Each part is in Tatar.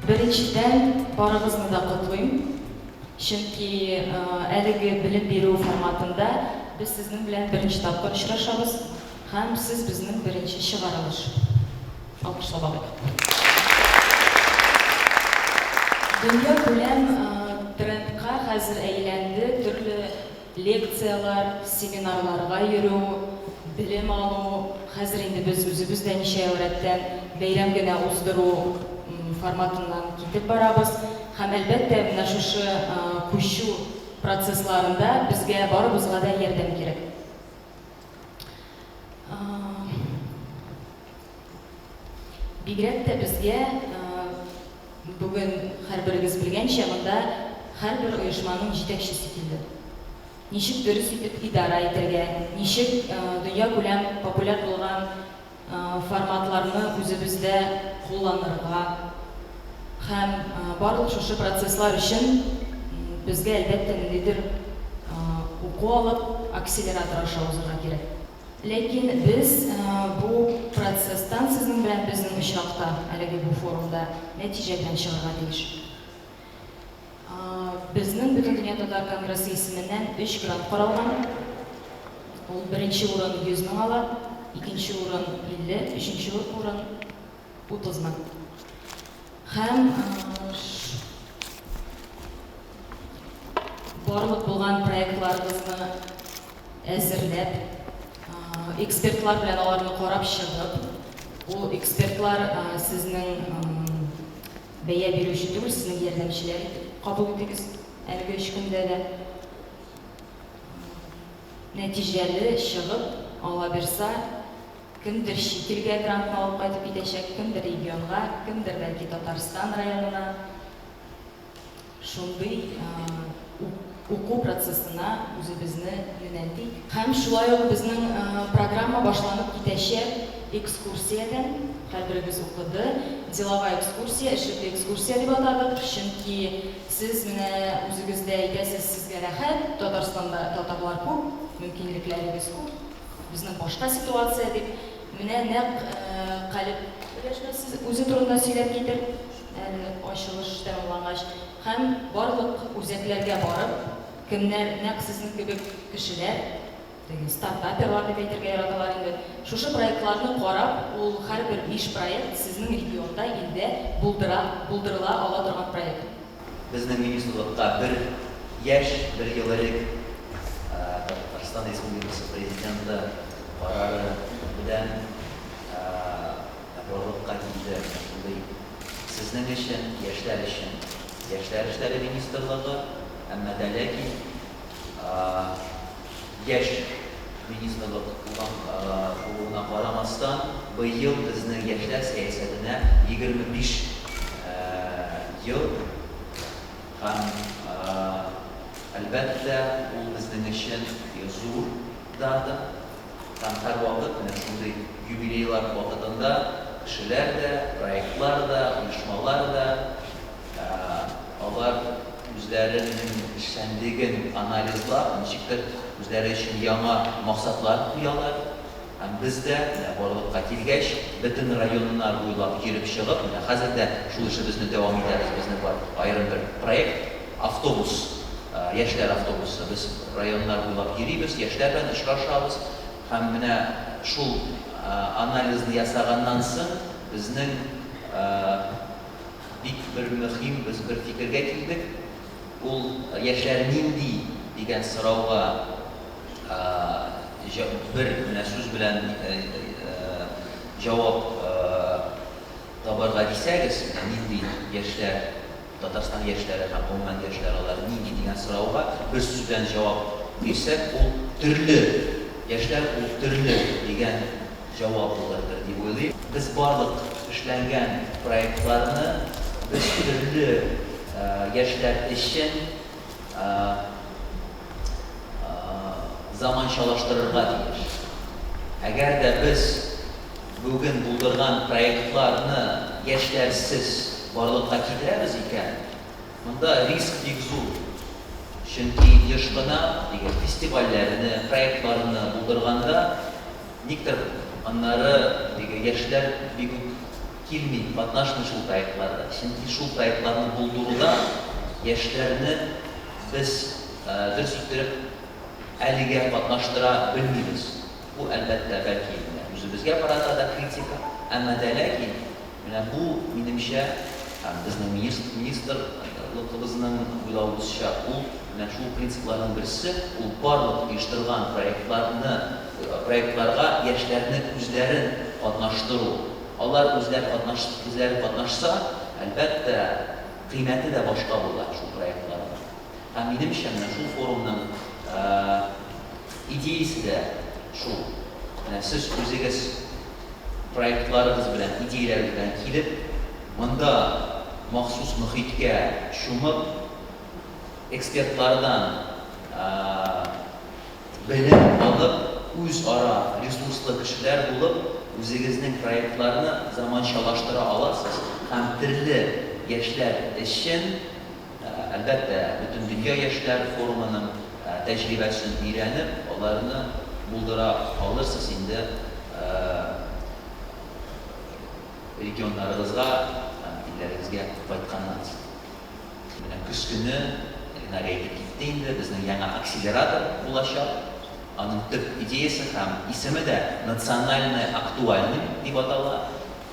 Беренчедән, барыгызны да котлыйм. Чөнки әлеге белем бирү форматында без сезнең белән беренче тапкыр очрашабыз һәм сез безнең беренче чыгарылыш. Алкышлап алыйк. Дөнья күләм трендка хәзер әйләнде, төрле лекциялар, семинарларга йөрү, белем алу. Хәзер инде без үзебез дә ничә ел рәттән бәйрәм генә уздыру форматыннан китеп барабыз. Һәм әлбәттә, менә шушы күчү процессларында безгә барыбызга да ярдәм кирәк. Бигрәк тә безгә бүген һәрберегез белгәнчә, монда һәрбер оешманың җитәкчесе килде. Ничек дөрес итеп идара итәргә, ничек дөнья күләм популяр булган форматларны үзебездә кулланырга һәм барлык шушы процесслар өчен безгә әлбәттә ниндидер уку алып, акселератор аша узарга кирәк. Ләкин без бу процесстан сезнең белән безнең очракта, әлеге бу форумда нәтиҗә белән чыгарга тиеш. Безнең Бөтен дөнья татар конгрессы исеменнән 3 грант каралган. Ул беренче урын 100 мең ала, икенче урын 50, өченче урын 30 мең. Һәм барлык булган проектларыбызны әзерләп, экспертлар белән аларны карап чыгып, ул экспертлар сезнең бәя бирүче түгел, сезнең ярдәмчеләр итеп кабул итегез. Әлеге 3 көндә дә нәтиҗәле чыгып, ала бирсә, кемдер чит илгә грантны алып кайтып китәчәк, кемдер регионга, кемдер бәлки Татарстан районына. Шундый уку процессына үзебезне юнәлтик. Һәм шулай ук безнең программа башланып китәчәк экскурсиядән. Һәрберегез укыды. Деловая экскурсия, эшлекле экскурсия дип атадык. Чөнки сез менә үзегездә әйтәсез, сезгә рәхәт, Татарстанда татарлар күп, мөмкинлекләрегез күп. Безнең башка ситуация дип, менә нәкъ калеп сез үзе турында сөйләп китер, ачылыш тәмамлангач, һәм барлык үзәкләргә барып, кемнәр нәкъ сезнең кебек кешеләр, стартаперлар дип әйтергә яраталар инде. Шушы проектларны карап, ул һәрбер 5 проект сезнең регионда, илдә булдырыла ала торган проект. Безнең министрлыкта бер яшь, бер ел элек Татарстан Республикасы президенты карары белән барлыкка килде. Сезнең өчен, яшьләр өчен, яшьләр эшләре министрлыгы, әмма дә ләкин яшь министрлык булуына карамастан, быел безнең яшьләр сәясәтенә 25 ел һәм әлбәттә ул безнең өчен зур дата. Һәм һәр вакыт менә шундый юбилейлар вакытында кешеләр дә, проектлар да, оешмалар да алар үзләренең эшчәнлеген анализлап, ничектер үзләре өчен яңа максатлар куялар. Һәм без дә барлыкка килгәч, бөтен районнар буйлап йөреп чыгып, хәзер дә шул эшебезне дәвам итәбез. Безнең бар аерым бер проект, автобус, яшьләр автобусы. Без районнар буйлап йөрибез, яшьләр белән очрашабыз. Һәм менә шул анализны ясаганнан соң безнең бик бер мөһим бер фикергә килдек. Ул яшьләр нинди дигән сорауга бер сүз белән җавап табарга дисәгез, нинди яшьләр, Татарстан яшьләре һәм гомумән яшьләр алар нинди дигән сорауга бер сүз белән җавап бирсәк, ул төрле, яшьләр ул төрле дигән җавап булыр дип уйлыйм. Без барлык эшләнгән проектларны без төрле яшьләр өчен заманчалаштырырга тиеш. Әгәр дә без бүген булдырган проектларны яшьләрсез барлыкка китерәбез икән, монда риск бик зур. Чөнки еш гына фестивальләрне, проектларны булдырганда никтер аннары яшьләр бик килми, катнашмый шул проектларда. Чөнки шул проектларны булдыруда яшьләрне без дөрес иттереп әлегә катнаштыра белмибез. Бу әлбәттә бәлки үзебезгә карата да критика, әмма дә ләкин менә бу минемчә безнең министрлыгыбызның уйлавыбызча ул менә шул принципларның берсе, ул барлык оештырылган проектларга яшьләрне үзләрен катнаштыру. Алар үзләре катнашса, әлбәттә кыйммәте дә башка була шул проектларның. Һәм минемчә менә шул форумның идеясе дә шул. Сез үзегез проектларыгыз белән, идеяләрегез белән килеп, монда махсус мөхиткә чумып, экспертлардан белем алып, үз-ара ресурслы кешеләр булып, үзегезнең проектларны заманчалаштыра аласыз һәм төрле яшьләр өчен, әлбәттә, бөтен дөнья яшьләр форумының тәҗрибәсен өйрәнеп, аларны булдыра алырсыз инде регионнарыгызга, илләрегезгә кайтканнан соң. Менә көз көне Эльнар әйтеп китте инде, безнең яңа акселератор булачак. Аның төп идеясе һәм исеме дә национальный актуальный дип атала.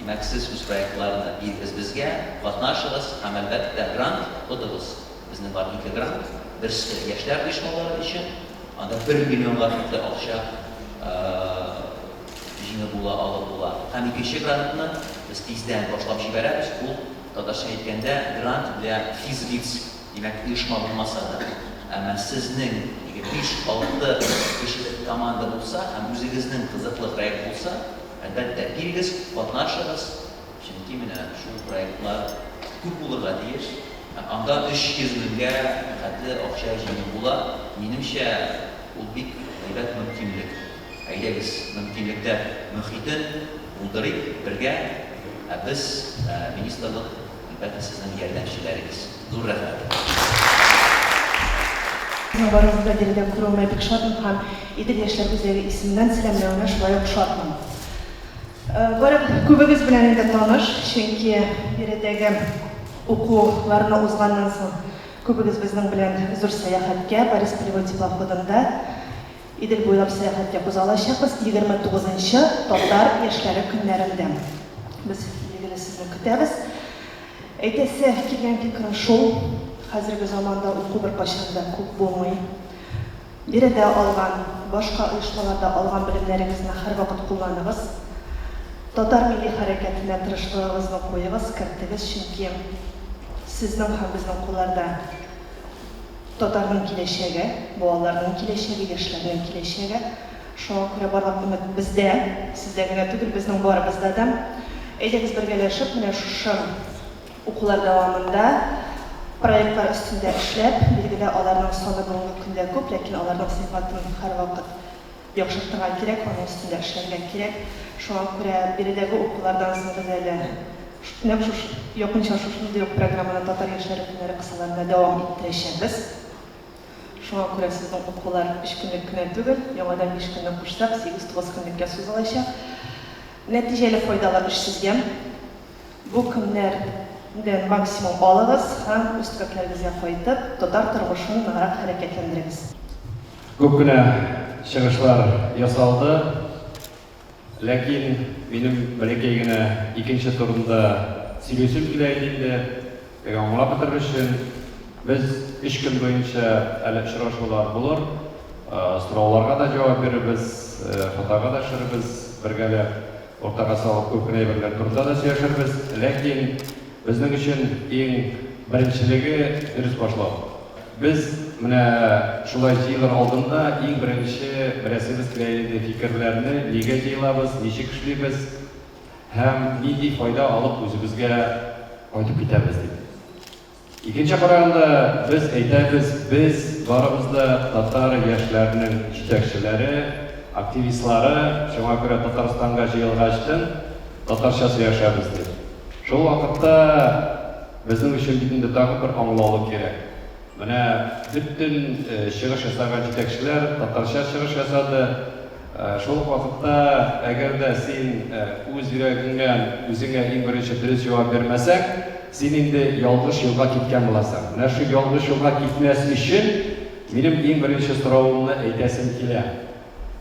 Димәк, сез үз проектларны бирегез безгә, катнашыгыз һәм әлбәттә грант тотыгыз. Безнең бар 2 грант, берсе яшьләр оешмалары өчен, анда 1 миллионга хәтле акча җиңеп була. Һәм икенче грантны без тиздән башлап җибәрәбез. Ул татарча әйткәндә грант для физлиц, димәк, оешма булмаса да. Әмма сезнең 5-6 кешелек команда булса һәм үзегезнең кызыклы проект булса, әлбәттә бирегез, катнашыгыз. Чөнки менә шул проектлар күп булырга тиеш. Анда 300 меңгә хәтле акча җиңеп була. Минемчә, ул бик әйбәт мөмкинлек. Әйдәгез, мөмкинлектә мөхитен булдырыйк бергә. Без министрлык, әлбәттә, сезнең ярдәмчеләрегез. Зур рәхмәт. Барымызда диридә күрүмә бик шатмын һәм Идел яшьләр үзәге исеменнән сәламләвенә шулай ук шатмын. Барып күбегез белән инде таныш, чөнки биредәге укуларны узганнан соң күбегез безнең белән зур сәяхәткә Борис полевой теплоходында Идел буйлап сәяхәткә кузгалачакбыз 29-нчы Татар яшьләре көннәрендә. Без сезне көтәбез. Әйтәсе килгән фикерем шул. Хәзерге заманда уку беркайчан да күп булмый. Биредә алган, башка оешмаларда алган белемнәрегезне һәрвакыт кулланыгыз. Татар милли хәрәкәтенә тырышлыгыгызны куегыз, кертегез, чөнки сезнең һәм безнең кулларда татарның киләчәге, балаларның киләчәге, яшьләрнең киләчәге. Шуңа күрә барлык өмет бездә, сездә генә түгел, безнең барыбызда да. Әйдәгез бергәләшеп, менә шушы укулар дәвамында проектлар өстендә эшләп, билгеле аларның саны бүгенге көндә күп, ләкин аларның сыйфатын һәрвакыт яхшыртырга кирәк, аның өстендә эшләргә кирәк. Шуңа күрә биредәге укулардан соң без әле нәкъ шушы якынча шушындый ук программаны Татар яшьләре көннәре кысаларында дәвам иттерәчәкбез. Шуңа күрә сезнең укулар 3 көнлек кенә түгел, яңадан 5 көнне кушсак, 8-9 көнлеккә сузылачак. Нәтиҗәле файдалы эш сезгә. Бу көннәрдән максимум алыгыз һәм үз төбәкләрегезгә кайтып, татар тормышын ныграк хәрәкәтләндерегез. Күп кенә чыгышлар ясалды, ләкин минем бәләкәй генә икенче турында сөйләшеп килә инде. Аңлап бетерер өчен без 3 көн буенча әле очрашулар булыр. Сорауларга да җавап бирербез, фотога да төшербез, бергәләп ортага салып күп кенә әйберләр турында да сөйләшербез. Ләкин безнең өчен иң беренчелеге дөрес башлау. Без менә шулай җыелыр алдында иң беренче берәсебез килә фикерләрне нигә җыелабыз, ничек эшлибез һәм нинди файда алып үзебезгә кайтып китәбез дип. Икенче караганда без әйтәбез, без барыбыз да татар яшьләренең җитәкчеләре, активистлары, шуңа күрә Татарстанга җыелгачтын татарча сөйләшәбез дип. Шул вакытта безнең өчен бит тагы бер аңлаулык кирәк. Менә бөтен чыгыш ясаган җитәкчеләр татарча чыгыш ясады. Шул вакытта әгәр дә син үз йөрәгеңнән үзеңә иң беренче дөрес җавап бирмәсәң, сен инде ялгыш юлга киткән буласың. Менә шу ялгыш юлга китмәс өчен минем иң беренче соравымны әйтәсем килә.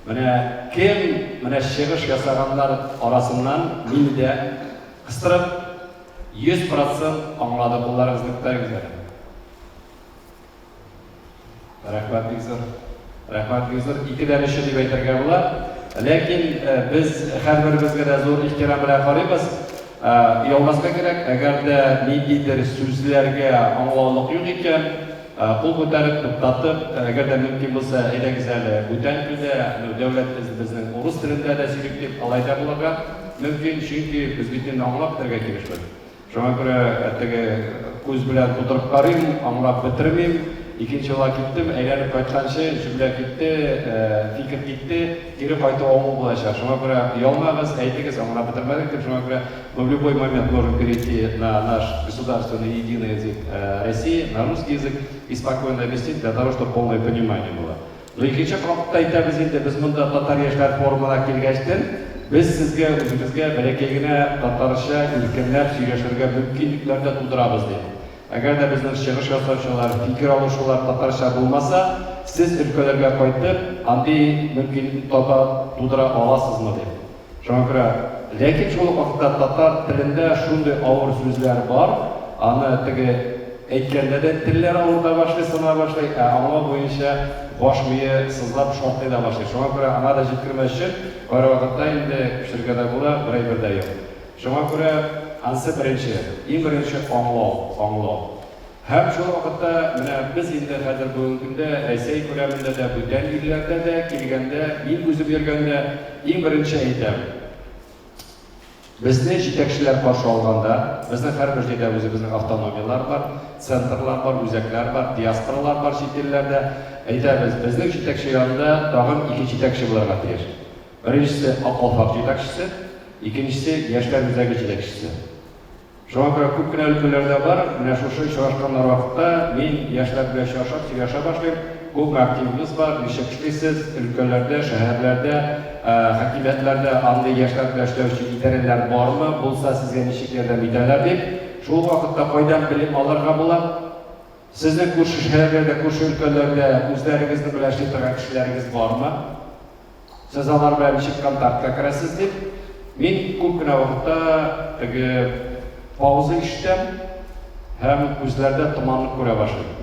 Менә кем менә чыгыш ясаганнар арасыннан мине дә кыстырып 100% аңлады буларыгызны күтәрегезләр. Рәхмәт бик зур. Рәхмәт бик зур. Икедән өчен дип әйтергә була. Ләкин без һәрберебезгә дә зур ихтирам белән карыйбыз. Ялгызга кирәк, әгәр дә ниндидер сүзләргә аңлаулык юк икән, кул күтәреп туктатып, әгәр дә мөмкин булса, әйдәгез әле бүтән телдә, дәүләт безнең урыс телендә дә сөйләп дип алайда булырга мөмкин, чөнки без бит аңлап бетерергә кирәк. Шуңа күрә теге күз белән тутырып карыйм, аңлап бетермим. Икенче юлга киттем, әйләнеп кайтканчы, җөмлә китте, фикер китте, кире кайту аңлы булачак. Шуңа күрә ялмагыз, әйтегез, аңлап бетермәдек дип, шуңа күрә мы в любой момент можем перейти на наш государственный единый язык России, на русский язык и спокойно объяснить для того, чтобы полное понимание было. Но икенче вакытта әйтәбез инде, без монда татар яшьләр форумына килгәчтен, без сезгә үзебезгә бәләкәй генә татарча иркенләп сөйләшергә мөмкинлекләр тудырабыз дип. Әгәр дә безнең чыгыш ясаучылар, фикер алучылар татарча булмаса, сез өлкәләргә кайтып, андый мөмкинлек тудыра аласызмы дип. Шуңа күрә, ләкин шул вакытта татар телендә шундый авыр сүзләр бар, аны теге әйткәндә дә телләр авырта башлый, сына башлый, аңлау буенча баш мие сызлап шартлый да башлый. Шуңа күрә ана да җиткермәс өчен бер вакытта инде пешергә дә була, бер дә юк. Шуңа күрә ансы беренче, иң беренче аңлау. Һәм шул вакытта менә без инде хәзер бүгенге көндә Россия күләмендә дә, бүтән илләрдә дә килгәндә, мин үзем йөргәндә иң беренче әйтәм. Безне җитәкчеләр каршы алганда, безнең һәрбер җирдә үзебезнең автономиялар бар, центрлар бар, үзәкләр бар, диаспоралар бар чит илләрдә. Әйтәбез, безнең җитәкче янында тагын ике җитәкче булырга тиеш. Беренчесе Акалфак җитәкчесе, икенчесе яшьләр үзәге җитәкчесе. Шуңа күрә күп кенә өлкәләрдә бар, менә шушы чыгышканнар вакытта мин яшьләр белән сөйләшә башлыйм. Күп активлык бар, ничек эшлисез, өлкәләрдә, шәһәрләрдә, хакимиятләрдә андый яшьләр белән эшләүче идарәләр бармы, булса сезгә ничек ярдәм итәләр дип, шул вакытта кайдан белем алырга була? Сезнең күрше шәһәрләрдә, күрше өлкәләрдә үзләрегезне белән эшли торган кешеләрегез бармы? Сез алар белән ничек контактка керәсез дип, мин күп кенә вакытта теге пауза ишетәм һәм күзләрдә томанлык күрә башлыйм.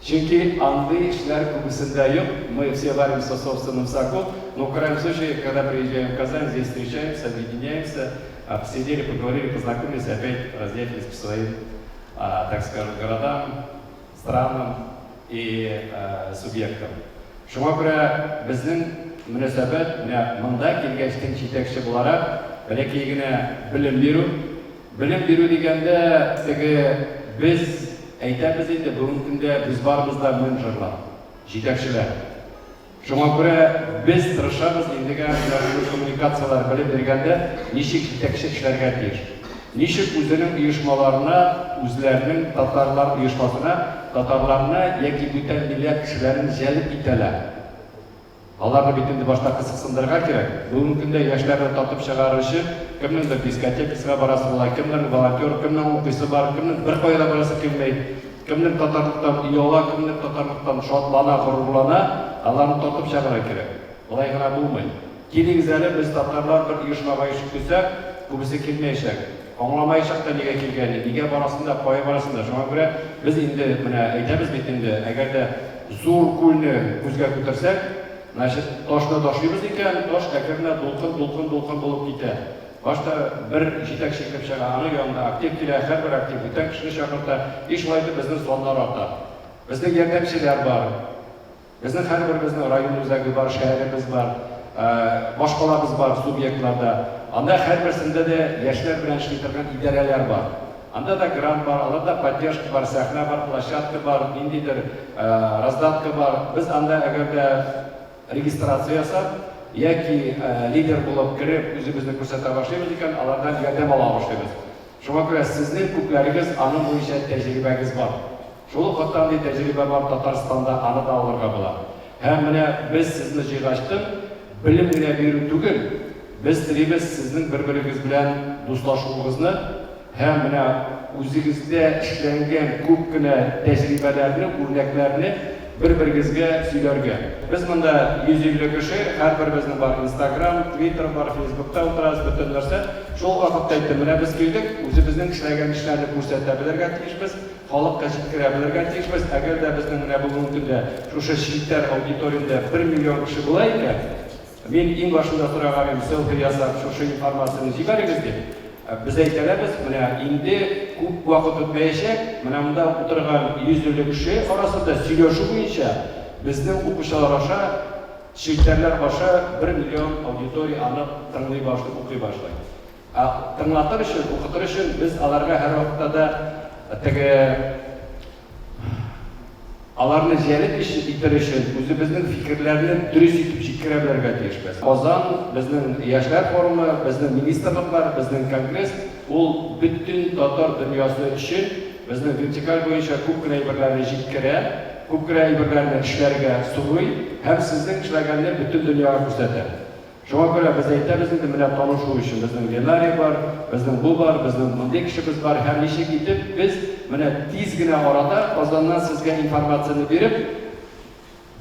Чөнки андый эшләр күбесендә юк. Мы все варимся в собственном соку, но в крайнем случае, когда приезжаем в Казань, здесь встречаемся, объединяемся, посидели, поговорили, познакомились, опять разъехались по своим, так скажем, городам, странам и субъектам. Шуңа күрә безнең мөнәсәбәт монда килгәчтен җитәкче буларак, бәләкәй генә белем бирү дигәндә теге без әйтәбез инде бүгенге көндә без барбыз да менеджерлар, җитәкчеләр. Шуңа күрә без тырышабыз инде коммуникациялар белем биргәндә ничек җитәкче эшләргә тиеш. Ничек үзенең оешмаларына, үзләренең татарлар оешмасына, татарларны яки бүтән милләт кешеләрен җәлеп итәләр. Аларны бит инде башта кызыксындырырга кирәк. Бүгенге көндә яшьләрне тартып чыгарыр өчен кемнеңдер дискотекасына барасы була, кемнең волонтер, кемнең укыйсы бар, кемнең бер кайда барасы килмәй, кемнең татарлыктан уяла, кемнең татарлыктан шатлана, горурлана, аларны тартып чыгарырга кирәк. Болай гына булмый. Килегез әле, без татарлар бер оешмага ишек куйсак, күбесе килмәячәк. Аңламаячак та нигә килгәнне, нигә барасында, кая барасында. Шуңа күрә без инде менә әйтәбез бит инде, әгәр дә зур күлне күзгә күтәрсәк, значит, ташны ташлыйбыз икән, таш әкренләп дулкын булып китә. Башта бер җитәкче килеп чыга, аның янында актив килә, һәрбер актив бүтән кешене чакырта, шулай итеп безнең саннар арта. Безнең ярдәмчеләр бар. Безнең һәрберебезнең район үзәге бар, шәһәребез бар, башкаларыбыз бар субъектларда. Анда һәрберсендә дә яшьләр белән эшли торган идарәләр бар. Анда да грант бар, аларда поддержка бар, сәхнә бар, площадка бар, ниндидер раздатка бар. Без анда әгәр дә регистрация ясап, яки лидер булып киреп, үзебезне күрсәтә башлыйбыз икән, алардан ярдәм ала башлыйбыз. Шуңа күрә сезнең күпләрегез аның буенча тәҗрибәгез бар. Шул вакытта андый тәҗрибә бар Татарстанда, аны да алырга була. Һәм менә без сезне җыйгаштык, белем генә бирү түгел, без телибез сезнең бер-берегез белән дуслашуыгызны, һәм менә үзегездә эшләнгән күп кенә тәҗрибәләрне, үрнәкләрне bir-birigizga сөйләргә. Без монда 150 кеше, һәрберебезнең бар Instagram, Twitter бар, Facebook'та утырабыз, бөтен нәрсә. Шул вакытта әйттем, менә без килдек, үзебезнең эшләгән эшләрне күрсәтә белергә тиешбез, халыкка җиткерә белергә тиешбез. Әгәр дә безнең менә бүгенге көндә шушы челтәр аудиториядә 1 миллион кеше була икән, мин иң башында сораганым, селфи ясап, шушы информацияны җибәрегез дип. Biz әйтәбез, менә инде күп вакыт үтмәячәк, менә монда утырган 150 кеше арасында сөйләшү буенча безнең укучылар аша, челтәрләр аша 1 миллион аудитория аны тыңлый башлый, укый башлый. Тыңлатыр өчен, укытыр өчен без аларга һәр вакытта да теге аларны җәлеп итер өчен үзебезнең фикерләрне дөрес итеп җиткерә белергә тиешбез. Казан безнең яшьләр форумы, безнең министрлыклар, безнең конгресс ул бөтен татар дөньясы өчен безнең вертикаль буенча күп кенә әйберләрне җиткерә, күп кенә әйберләрне эшләргә сорый һәм сезнең эшләгәнне бөтен дөньяга күрсәтә. Шуңа күрә без әйтәбез инде менә танышу өчен безнең Ленарий бар, безнең бу бар, безнең мондый кешебез бар һәм ничек итеп без менә тиз генә арада Казаннан сезгә информацияны биреп,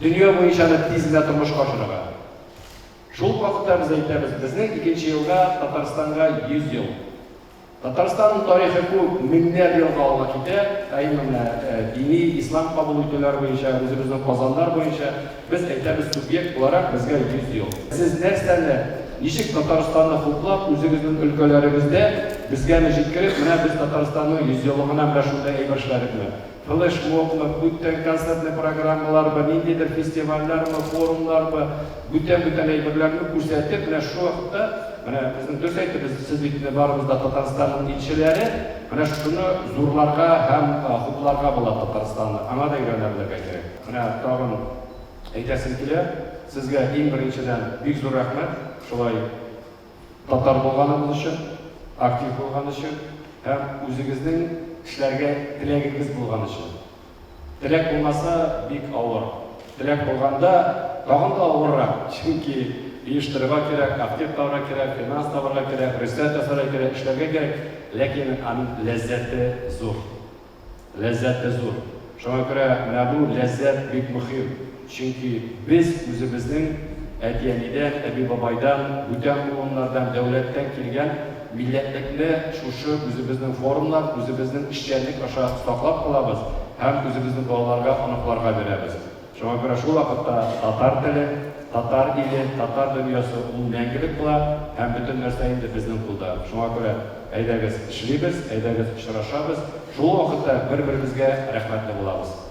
дөнья буенча тиз генә тормышка ашырырга. Шул вакытта без әйтәбез, безнең 2нче елга Татарстанга 100 ел. Татарстанның тарихы күп меңнәр елга алга китә, әймәнә дини ислам кабул итүләр буенча, үзебезнең Казаннар буенча без әйтәбез субъект буларак безгә 100 ел. Сез нәрсәне, ничек Татарстанны хуплап, үзегезнең өлкәләрегездә безгә җиткереп, менә без Татарстанның 100 еллыгына менә шундай әйбер эшләрне. Флешмобны, бүтән концертный программаларны, ниндидер фестивальләрне, форумнарны, бүтән әйберләрне күрсәтеп, менә шу вакытта менә безнең дөрес әйтәбез, сез бит барыбызда Татарстанның илчеләре, менә шуны зурларга һәм хупларга була Татарстанны. Аңа да өйрәнә белергә кирәк. Менә тагын әйтәсем килә, сезгә иң беренчедән бик зур рәхмәт, шулай татар булганыгыз өчен, актив булган өчен һәм үзегезнең эшләргә теләгегез булган өчен. Теләк булмаса бик авыр. Теләк булганда тагын да авыррак, чөнки оештырырга кирәк, актив табарга кирәк, финанс табарга кирәк, ресурс ясарга кирәк, эшләргә кирәк, ләкин аның ләззәте зур. Ләззәте зур. Шуңа күрә менә бу ләззәт бик мөһим. Чөнки без үзебезнең әти-әнидән, әби-бабайдан, бүтән буыннардан, дәүләттән килгән милләтлекне шушы үзебезнең форумлар, үзебезнең эшчәнлек аша саклап калабыз һәм үзебезнең балаларга, аныкларга бирәбез. Шуңа күрә шул вакытта татар теле, татар иле, татар дөньясы ул мәңгелек була һәм бөтен нәрсә инде безнең кулда. Шуңа күрә әйдәгез эшлибез, әйдәгез очрашабыз. Шул вакытта бер-беребезгә рәхмәтле булабыз.